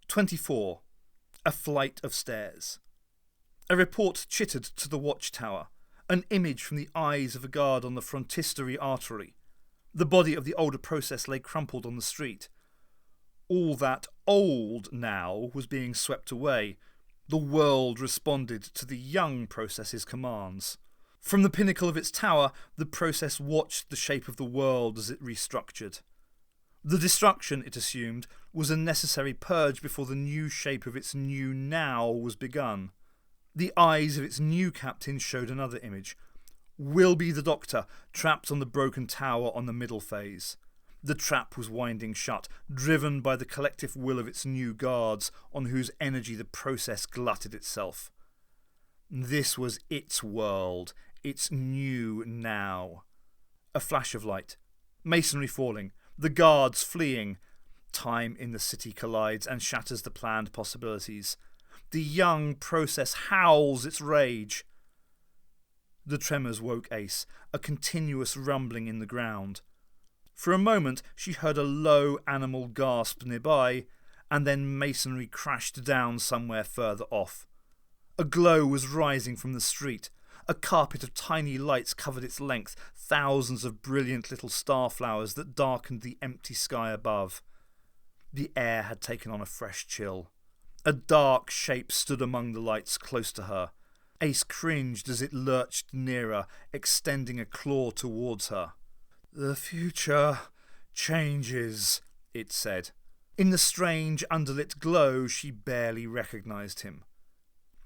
24. A flight of stairs. A report chittered to the watchtower, an image from the eyes of a guard on the frontistery artery. The body of the older process lay crumpled on the street. All that old now was being swept away. The world responded to the young process's commands. From the pinnacle of its tower, the process watched the shape of the world as it restructured. The destruction, it assumed, was a necessary purge before the new shape of its new now was begun. The eyes of its new captain showed another image. Wilby the Doctor, trapped on the broken tower on the middle phase. The trap was winding shut, driven by the collective will of its new guards, on whose energy the process glutted itself. This was its world, its new now. A flash of light. Masonry falling. The guards fleeing. Time in the city collides and shatters the planned possibilities. The young process howls its rage. The tremors woke Ace, a continuous rumbling in the ground. For a moment she heard a low animal gasp nearby, and then masonry crashed down somewhere further off. A glow was rising from the street. A carpet of tiny lights covered its length, thousands of brilliant little starflowers that darkened the empty sky above. The air had taken on a fresh chill. A dark shape stood among the lights close to her. Ace cringed as it lurched nearer, extending a claw towards her. "The future changes," it said. In the strange underlit glow she barely recognised him.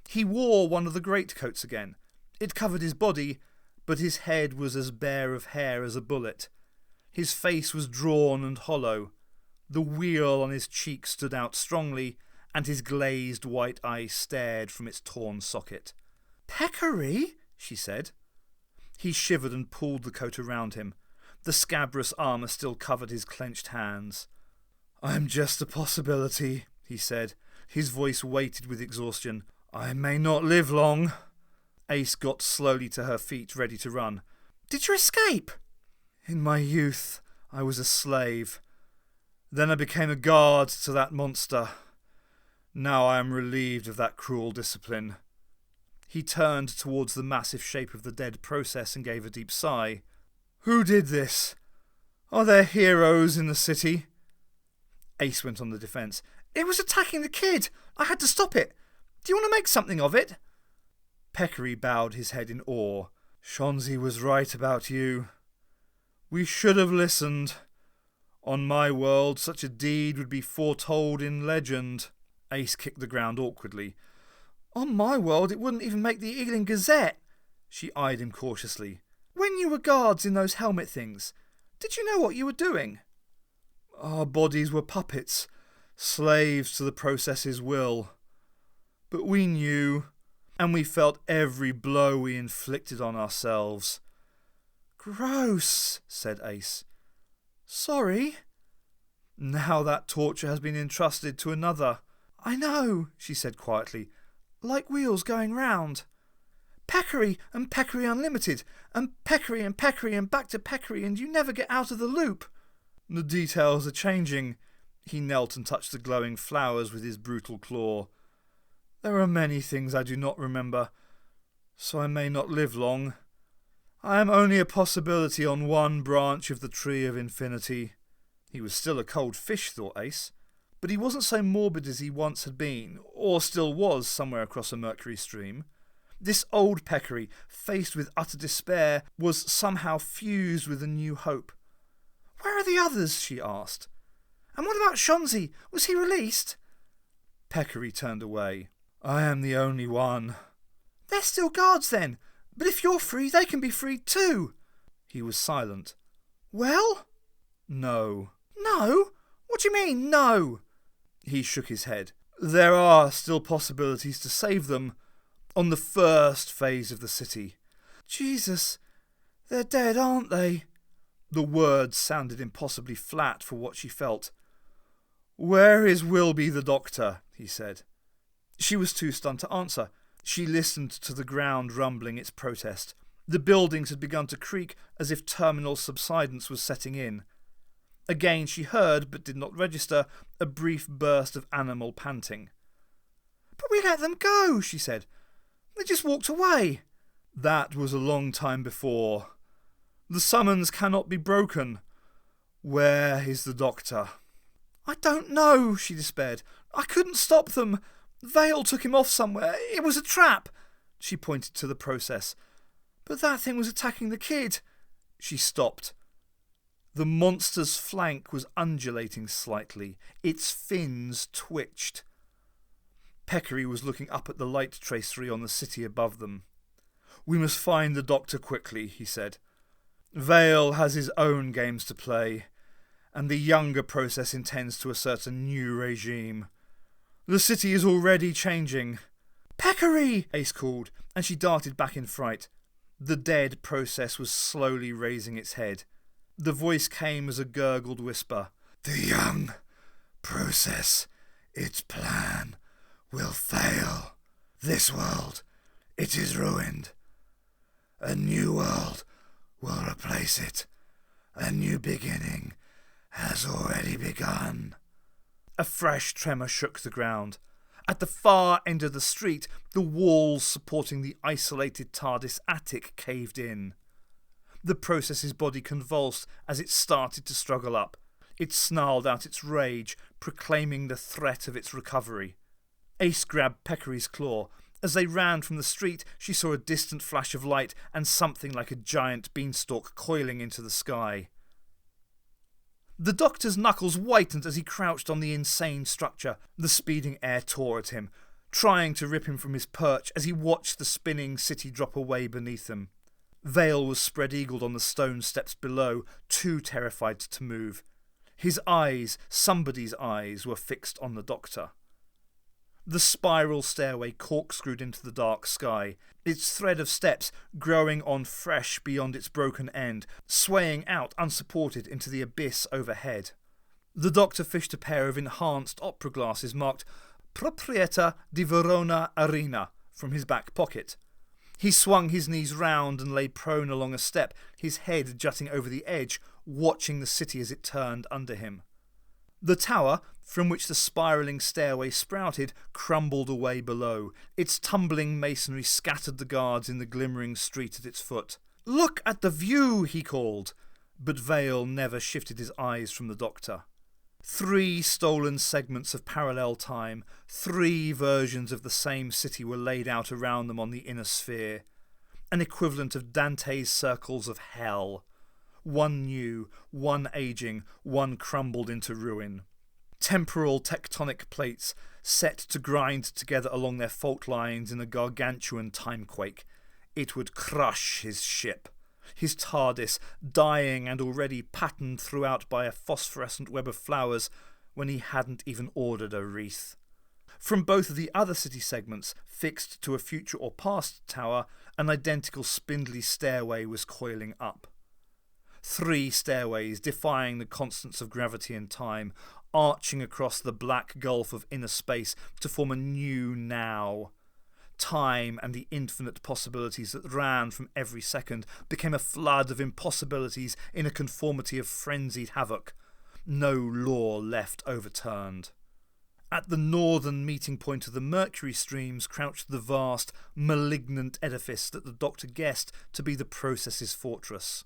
He wore one of the greatcoats again. It covered his body, but his head was as bare of hair as a bullet. His face was drawn and hollow. The wheal on his cheek stood out strongly, and his glazed white eye stared from its torn socket. "Peccary?" she said. He shivered and pulled the coat around him. The scabrous armour still covered his clenched hands. "I'm just a possibility," he said. His voice weighted with exhaustion. "I may not live long." Ace got slowly to her feet, ready to run. "Did you escape?" "In my youth, I was a slave. Then I became a guard to that monster. Now I am relieved of that cruel discipline." He turned towards the massive shape of the dead process and gave a deep sigh. "Who did this? Are there heroes in the city?" Ace went on the defence. "It was attacking the kid. I had to stop it. Do you want to make something of it?" Peccary bowed his head in awe. "Shonzi was right about you. We should have listened. On my world, such a deed would be foretold in legend." Ace kicked the ground awkwardly. "On my world, it wouldn't even make the Ealing Gazette." She eyed him cautiously. "When you were guards in those helmet things, did you know what you were doing?" "Our bodies were puppets, slaves to the process's will. But we knew, and we felt every blow we inflicted on ourselves." "Gross," said Ace. "Sorry." "Now that torture has been entrusted to another." "I know," she said quietly, "like wheels going round. Peccary and Peccary Unlimited, and Peccary and back to Peccary, and you never get out of the loop." "The details are changing." He knelt and touched the glowing flowers with his brutal claw. "There are many things I do not remember, so I may not live long. I am only a possibility on one branch of the tree of infinity." He was still a cold fish, thought Ace, but he wasn't so morbid as he once had been, or still was somewhere across a mercury stream. This old Peccary, faced with utter despair, was somehow fused with a new hope. "Where are the others?" she asked. "And what about Shonzi? Was he released?" Peccary turned away. "I am the only one." "They're still guards then. But if you're free, they can be freed too." He was silent. "Well?" "No." "No? What do you mean, no?" He shook his head. "There are still possibilities to save them. On the first phase of the city." "Jesus, they're dead, aren't they?" The words sounded impossibly flat for what she felt. "Where is Wilby the Doctor?" he said. She was too stunned to answer. She listened to the ground rumbling its protest. The buildings had begun to creak as if terminal subsidence was setting in. Again she heard, but did not register, a brief burst of animal panting. "But we let them go," she said. "They just walked away." "That was a long time before. The summons cannot be broken. Where is the doctor?" "I don't know," she despaired. "I couldn't stop them. Vale took him off somewhere. It was a trap." She pointed to the process. "But that thing was attacking the kid." She stopped. The monster's flank was undulating slightly. Its fins twitched. Peccary was looking up at the light tracery on the city above them. "We must find the doctor quickly," he said. "Vale has his own games to play, and the younger process intends to assert a new regime. The city is already changing." "Peccary!" Ace called, and she darted back in fright. The dead process was slowly raising its head. The voice came as a gurgled whisper. "The young process, its plan, will fail. This world, it is ruined. A new world will replace it. A new beginning has already begun." A fresh tremor shook the ground. At the far end of the street, the walls supporting the isolated TARDIS attic caved in. The process's body convulsed as it started to struggle up. It snarled out its rage, proclaiming the threat of its recovery. Ace grabbed Peccary's claw. As they ran from the street, she saw a distant flash of light and something like a giant beanstalk coiling into the sky. The doctor's knuckles whitened as he crouched on the insane structure. The speeding air tore at him, trying to rip him from his perch as he watched the spinning city drop away beneath him. Vale was spread-eagled on the stone steps below, too terrified to move. His eyes, somebody's eyes, were fixed on the doctor. The spiral stairway corkscrewed into the dark sky, its thread of steps growing on fresh beyond its broken end, swaying out unsupported into the abyss overhead. The doctor fished a pair of enhanced opera glasses marked Proprietà di Verona Arena from his back pocket. He swung his knees round and lay prone along a step, his head jutting over the edge, watching the city as it turned under him. The tower, from which the spiralling stairway sprouted, crumbled away below. Its tumbling masonry scattered the guards in the glimmering street at its foot. "Look at the view," he called, but Vale never shifted his eyes from the doctor. 3 stolen segments of parallel time, 3 versions of the same city were laid out around them on the inner sphere, an equivalent of Dante's circles of hell. One new, one aging, one crumbled into ruin. Temporal tectonic plates set to grind together along their fault lines in a gargantuan timequake. It would crush his ship. His TARDIS, dying and already patterned throughout by a phosphorescent web of flowers when he hadn't even ordered a wreath. From both of the other city segments, fixed to a future or past tower, an identical spindly stairway was coiling up. 3 stairways, defying the constants of gravity and time, arching across the black gulf of inner space to form a new now. Time and the infinite possibilities that ran from every second became a flood of impossibilities in a conformity of frenzied havoc. No law left overturned. At the northern meeting point of the Mercury streams crouched the vast, malignant edifice that the doctor guessed to be the process's fortress.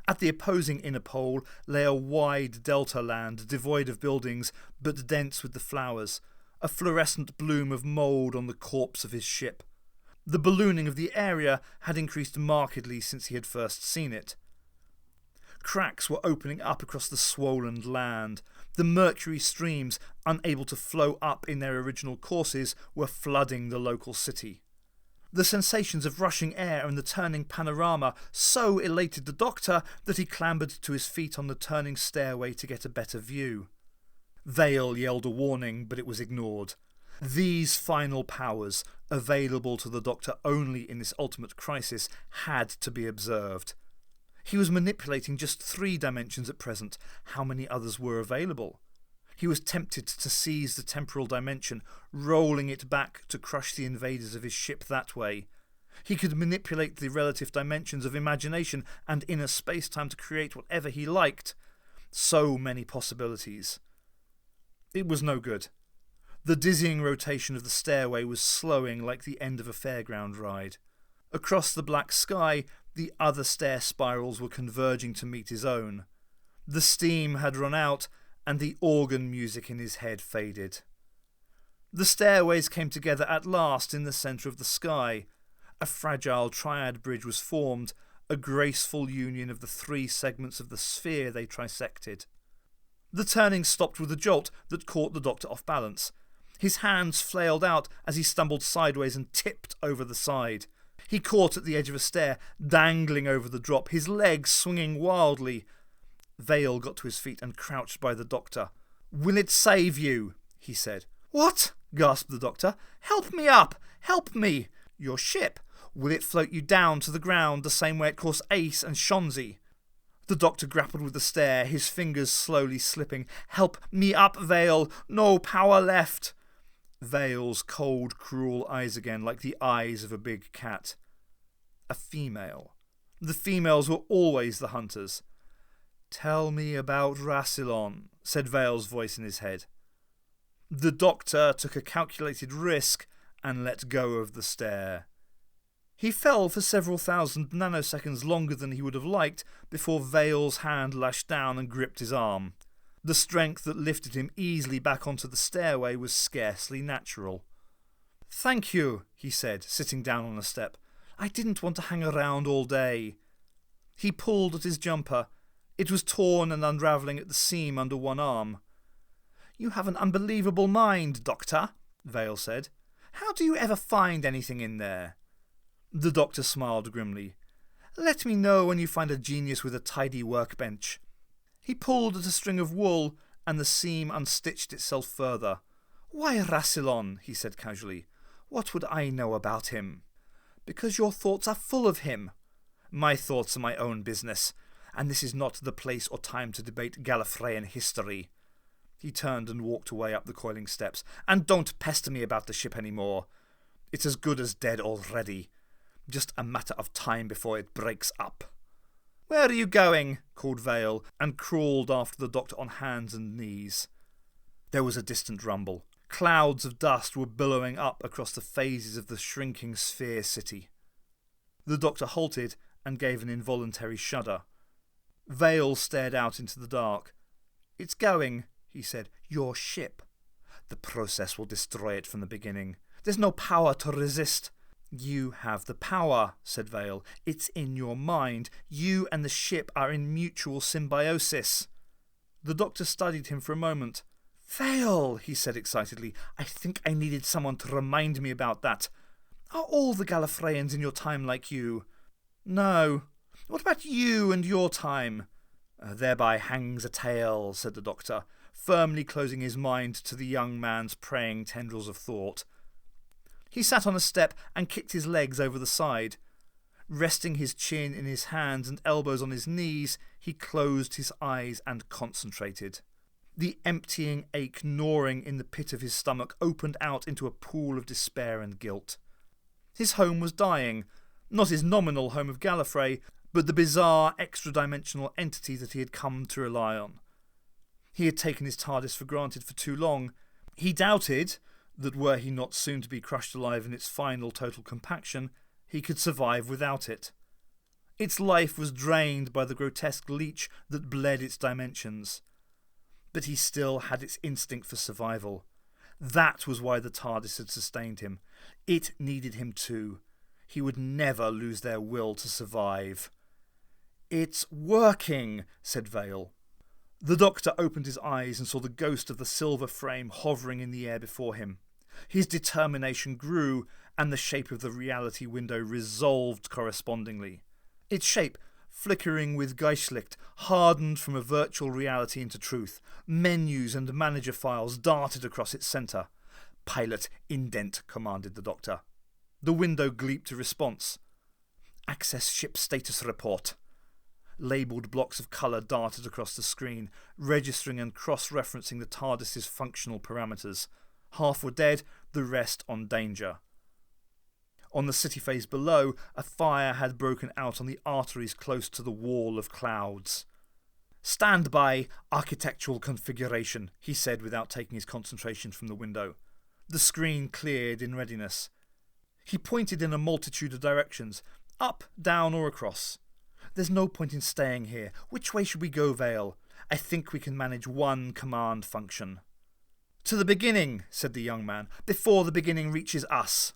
At the opposing inner pole lay a wide delta land devoid of buildings but dense with the flowers, a fluorescent bloom of mould on the corpse of his ship. The ballooning of the area had increased markedly since he had first seen it. Cracks were opening up across the swollen land. The Mercury streams, unable to flow up in their original courses, were flooding the local city. The sensations of rushing air and the turning panorama so elated the doctor that he clambered to his feet on the turning stairway to get a better view. Vale yelled a warning, but it was ignored. These final powers, available to the doctor only in this ultimate crisis, had to be observed. He was manipulating just 3 dimensions at present. How many others were available? He was tempted to seize the temporal dimension, rolling it back to crush the invaders of his ship that way. He could manipulate the relative dimensions of imagination and inner space-time to create whatever he liked. So many possibilities. It was no good. The dizzying rotation of the stairway was slowing like the end of a fairground ride. Across the black sky, the other stair spirals were converging to meet his own. The steam had run out, and the organ music in his head faded. The stairways came together at last in the centre of the sky. A fragile triad bridge was formed, a graceful union of the three segments of the sphere they trisected. The turning stopped with a jolt that caught the doctor off balance. His hands flailed out as he stumbled sideways and tipped over the side. He caught at the edge of a stair, dangling over the drop, his legs swinging wildly. Vale got to his feet and crouched by the doctor. "Will it save you?" he said. "What?" gasped the doctor. "Help me up! Help me! Your ship. Will it float you down to the ground the same way it caused Ace and Shonzi?" The doctor grappled with the stair, his fingers slowly slipping. "Help me up, Vale! No power left!" Vale's cold, cruel eyes again, like the eyes of a big cat. A female. The females were always the hunters. "Tell me about Rassilon," said Vale's voice in his head. The doctor took a calculated risk and let go of the stair. He fell for several thousand nanoseconds longer than he would have liked before Vale's hand lashed down and gripped his arm. The strength that lifted him easily back onto the stairway was scarcely natural. "Thank you," he said, sitting down on a step. "I didn't want to hang around all day." He pulled at his jumper. It was torn and unravelling at the seam under one arm. "You have an unbelievable mind, Doctor," Vale said. "How do you ever find anything in there?" The doctor smiled grimly. "Let me know when you find a genius with a tidy workbench." He pulled at a string of wool, and the seam unstitched itself further. "Why Rassilon?" he said casually. "What would I know about him?" "Because your thoughts are full of him." "My thoughts are my own business, and this is not the place or time to debate Gallifreyan history." He turned and walked away up the coiling steps. "And don't pester me about the ship any more. It's as good as dead already. Just a matter of time before it breaks up." "Where are you going?" called Vale, and crawled after the doctor on hands and knees. There was a distant rumble. Clouds of dust were billowing up across the phases of the shrinking sphere city. The doctor halted and gave an involuntary shudder. Vale stared out into the dark. "It's going," he said. "Your ship. The process will destroy it from the beginning. There's no power to resist." "You have the power," said Vale. "It's in your mind. You and the ship are in mutual symbiosis." The doctor studied him for a moment. "Vale," he said excitedly. "I think I needed someone to remind me about that. Are all the Gallifreyans in your time like you?" "No." "What about you and your time?" "Thereby hangs a tale," said the doctor, firmly closing his mind to the young man's praying tendrils of thought. He sat on a step and kicked his legs over the side. Resting his chin in his hands and elbows on his knees, he closed his eyes and concentrated. The emptying ache gnawing in the pit of his stomach opened out into a pool of despair and guilt. His home was dying, not his nominal home of Gallifrey, but the bizarre extra-dimensional entity that he had come to rely on. He had taken his TARDIS for granted for too long. He doubted that were he not soon to be crushed alive in its final total compaction, he could survive without it. Its life was drained by the grotesque leech that bled its dimensions. But he still had its instinct for survival. That was why the TARDIS had sustained him. It needed him too. He would never lose their will to survive. "It's working," said Vale. The doctor opened his eyes and saw the ghost of the silver frame hovering in the air before him. His determination grew, and the shape of the reality window resolved correspondingly. Its shape, flickering with Geistlicht, hardened from a virtual reality into truth. Menus and manager files darted across its centre. "Pilot, indent," commanded the doctor. The window gleeped a response. "Access ship status report." Labelled blocks of colour darted across the screen, registering and cross-referencing the TARDIS's functional parameters. Half were dead, the rest on danger. On the city phase below, a fire had broken out on the arteries close to the wall of clouds. "Stand by architectural configuration," he said without taking his concentration from the window. The screen cleared in readiness. He pointed in a multitude of directions, up, down or across. "There's no point in staying here. Which way should we go, Vale? I think we can manage one command function." "To the beginning," said the young man, "before the beginning reaches us."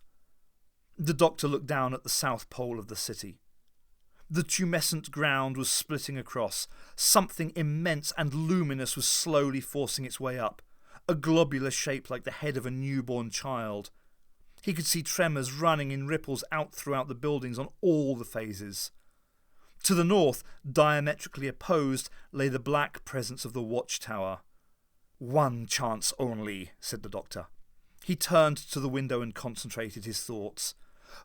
The doctor looked down at the south pole of the city. The tumescent ground was splitting across. Something immense and luminous was slowly forcing its way up, a globular shape like the head of a newborn child. He could see tremors running in ripples out throughout the buildings on all the phases. To the north, diametrically opposed, lay the black presence of the watchtower. "One chance only," said the doctor. He turned to the window and concentrated his thoughts.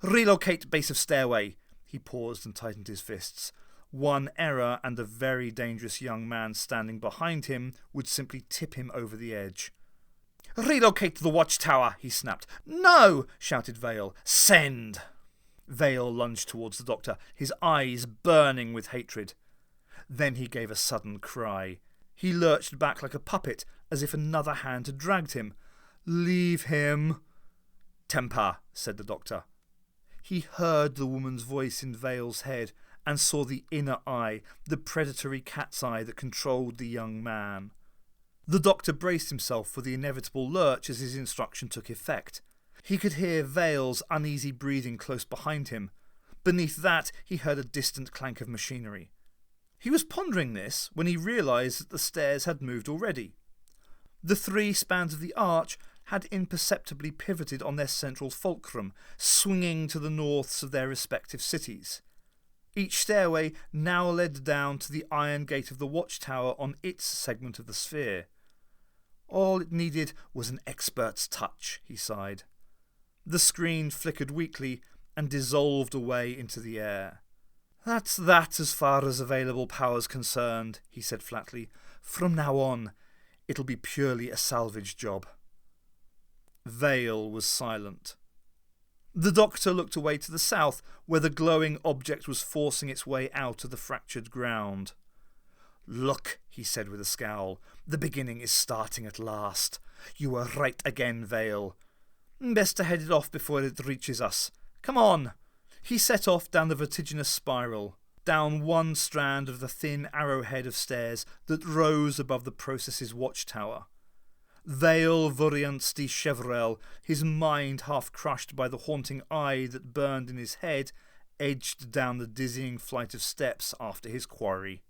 "Relocate base of stairway." He paused and tightened his fists. One error and the very dangerous young man standing behind him would simply tip him over the edge. "Relocate the watchtower," he snapped. "No!" shouted Vale. "Send!" Vale lunged towards the doctor, his eyes burning with hatred. Then he gave a sudden cry. He lurched back like a puppet, as if another hand had dragged him. "Leave him." "Temper," said the doctor. He heard the woman's voice in Vale's head and saw the inner eye, the predatory cat's eye that controlled the young man. The doctor braced himself for the inevitable lurch as his instruction took effect. He could hear Vale's uneasy breathing close behind him. Beneath that, he heard a distant clank of machinery. He was pondering this when he realised that the stairs had moved already. The 3 spans of the arch had imperceptibly pivoted on their central fulcrum, swinging to the norths of their respective cities. Each stairway now led down to the iron gate of the watchtower on its segment of the sphere. All it needed was an expert's touch, he sighed. The screen flickered weakly and dissolved away into the air. "That's that as far as available power's concerned," he said flatly. "From now on, it'll be purely a salvage job." Vale was silent. The doctor looked away to the south, where the glowing object was forcing its way out of the fractured ground. "Look," he said with a scowl, "the beginning is starting at last. You were right again, Vale. Best to head it off before it reaches us. Come on." He set off down the vertiginous spiral, down one strand of the thin arrowhead of stairs that rose above the process's watchtower. Vale Voriansti Chevrel, his mind half crushed by the haunting eye that burned in his head, edged down the dizzying flight of steps after his quarry.